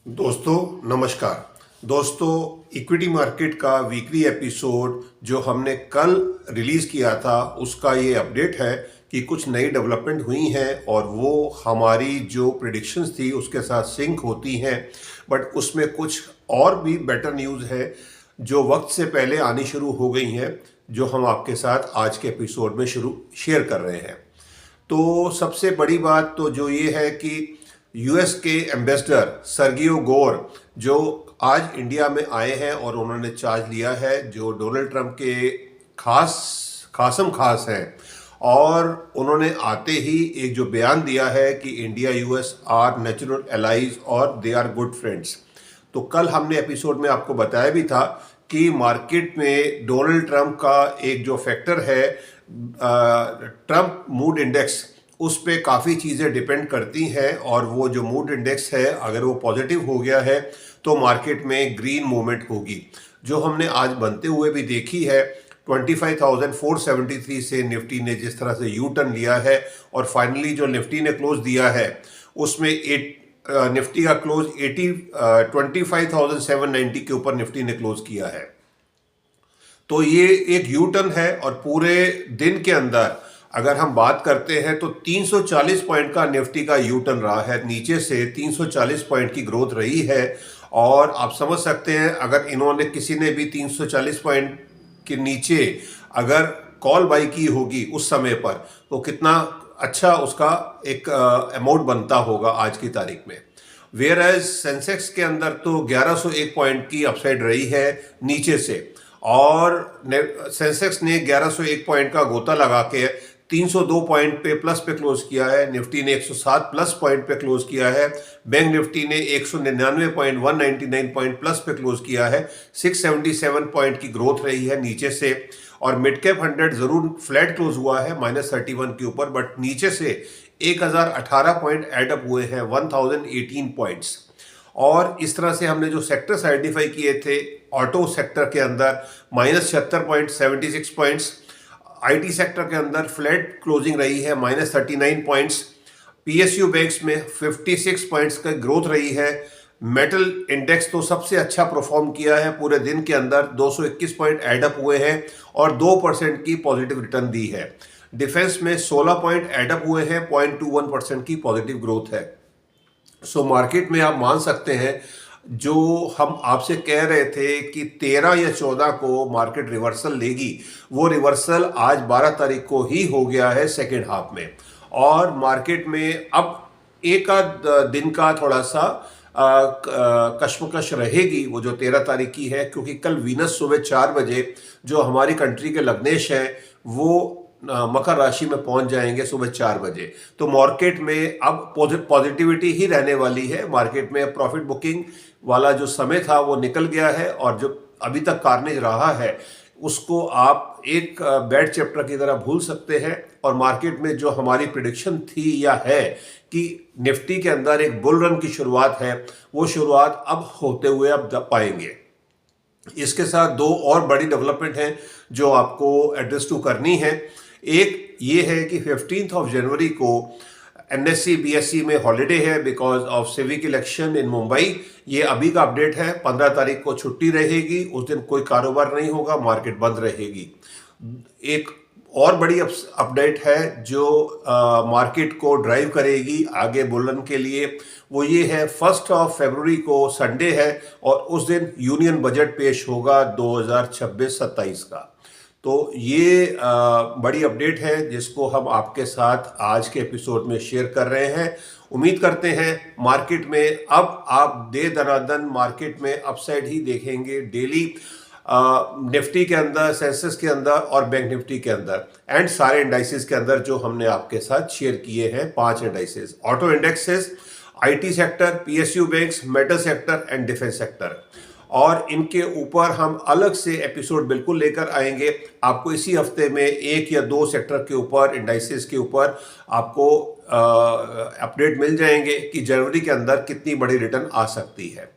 दोस्तों नमस्कार। दोस्तों, इक्विटी मार्केट का वीकली एपिसोड जो हमने कल रिलीज किया था उसका ये अपडेट है कि कुछ नई डेवलपमेंट हुई हैं और वो हमारी जो प्रिडिक्शंस थी उसके साथ सिंक होती हैं। बट उसमें कुछ और भी बेटर न्यूज़ है जो वक्त से पहले आनी शुरू हो गई हैं, जो हम आपके साथ आज के एपिसोड में शेयर कर रहे हैं। तो सबसे बड़ी बात तो जो ये है कि यूएस के एम्बेसडर सर्गियो गोर जो आज इंडिया में आए हैं और उन्होंने चार्ज लिया है, जो डोनाल्ड ट्रंप के खास हैं, और उन्होंने आते ही एक जो बयान दिया है कि India US are natural allies और दे आर गुड फ्रेंड्स। तो कल हमने एपिसोड में आपको बताया भी था कि मार्केट में डोनाल्ड ट्रंप का एक जो फैक्टर है ट्रंप मूड इंडेक्स, उस पे काफ़ी चीज़ें डिपेंड करती हैं, और वो जो मूड इंडेक्स है अगर वो पॉजिटिव हो गया है तो मार्केट में ग्रीन मूवमेंट होगी, जो हमने आज बनते हुए भी देखी है। 25,473 से निफ्टी ने जिस तरह से यू टर्न लिया है और फाइनली जो निफ्टी ने क्लोज दिया है उसमें निफ्टी का क्लोज 25,790 के ऊपर निफ्टी ने क्लोज किया है। तो ये एक यू टर्न है, और पूरे दिन के अंदर अगर हम बात करते हैं तो 340 पॉइंट का निफ्टी का यू टर्न रहा है, नीचे से 340 पॉइंट की ग्रोथ रही है। और आप समझ सकते हैं अगर इन्होंने किसी ने भी 340 पॉइंट के नीचे अगर कॉल बाई की होगी उस समय पर, तो कितना अच्छा उसका एक अमाउंट बनता होगा आज की तारीख में। वेयर एज सेंसेक्स के अंदर तो 1101 पॉइंट की अपसाइड रही है नीचे से, और सेंसेक्स ने 1101 पॉइंट का गोता लगा के 302 पॉइंट पे प्लस पे क्लोज किया है। निफ्टी ने 107 प्लस पॉइंट पे क्लोज किया है। बैंक निफ्टी ने 199 पॉइंट 199 पॉइंट प्लस पे क्लोज किया है। 677 पॉइंट की ग्रोथ रही है नीचे से, और मिड कैप 100 जरूर फ्लैट क्लोज हुआ है -31 के ऊपर, बट नीचे से 1018 पॉइंट एडअप हुए हैं, 1018 पॉइंट्स। और इस तरह से हमने जो सेक्टर्स आइडेंटिफाई किए थे, ऑटो सेक्टर के अंदर -76 पॉइंट्स, आईटी सेक्टर के अंदर फ्लैट क्लोजिंग रही है -39 पॉइंट्स, पीएसयू बैंक्स में 56 पॉइंट्स का ग्रोथ रही है। मेटल इंडेक्स तो सबसे अच्छा परफॉर्म किया है, पूरे दिन के अंदर 221 पॉइंट एडअप हुए हैं और 2% की पॉजिटिव रिटर्न दी है। डिफेंस में 16 पॉइंट एडअप हुए हैं, 0.21% की पॉजिटिव ग्रोथ है। सो मार्केट में आप मान सकते हैं जो हम आपसे कह रहे थे कि 13 या 14 को मार्केट रिवर्सल लेगी, वो रिवर्सल आज 12 तारीख को ही हो गया है सेकेंड हाफ में। और मार्केट में अब एक आध दिन का थोड़ा सा कश्मकश रहेगी, वो जो 13 तारीख की है, क्योंकि कल वीनस सुबह 4 बजे जो हमारी कंट्री के लग्नेश हैं वो मकर राशि में पहुंच जाएंगे सुबह 4 बजे। तो मार्केट में अब पॉजिटिविटी ही रहने वाली है। मार्केट में प्रॉफिट बुकिंग वाला जो समय था वो निकल गया है, और जो अभी तक कार्नेज रहा है उसको आप एक बैड चैप्टर की तरह भूल सकते हैं। और मार्केट में जो हमारी प्रिडिक्शन थी या है कि निफ्टी के अंदर एक बुल रन की शुरुआत है, वो शुरुआत अब होते हुए अब पाएंगे। इसके साथ दो और बड़ी डेवलपमेंट हैं जो आपको एड्रेस टू करनी है। एक ये है कि 15 जनवरी को एनएससी बीएससी में हॉलिडे है because of civic election in Mumbai. ये अभी का अपडेट है। 15 तारीख को छुट्टी रहेगी, उस दिन कोई कारोबार नहीं होगा, मार्केट बंद रहेगी। एक और बड़ी अपडेट है जो मार्केट को ड्राइव करेगी आगे बुलन के लिए, वो ये है 1 फरवरी को संडे है, और उस दिन यूनियन बजट पेश होगा 2026-27 का। तो ये बड़ी अपडेट है जिसको हम आपके साथ आज के एपिसोड में शेयर कर रहे हैं। उम्मीद करते हैं मार्केट में अब आप दे दनादन मार्केट में अपसाइड ही देखेंगे डेली, निफ्टी के अंदर, सेंसेक्स के अंदर और बैंक निफ्टी के अंदर, एंड सारे इंडाइसेस के अंदर जो हमने आपके साथ शेयर किए हैं 5 indices, auto indexes, IT sector, PSU banks, metal sector and defence sector. और इनके ऊपर हम अलग से एपिसोड बिल्कुल लेकर आएंगे। आपको इसी हफ्ते में 1 या 2 सेक्टर के ऊपर, इंडाइसेस के ऊपर आपको अपडेट मिल जाएंगे कि जनवरी के अंदर कितनी बड़ी रिटर्न आ सकती है।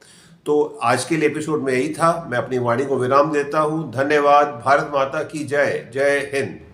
तो आज के लिए एपिसोड में यही था। मैं अपनी वाणी को विराम देता हूँ। धन्यवाद। भारत माता की जय। जय हिंद।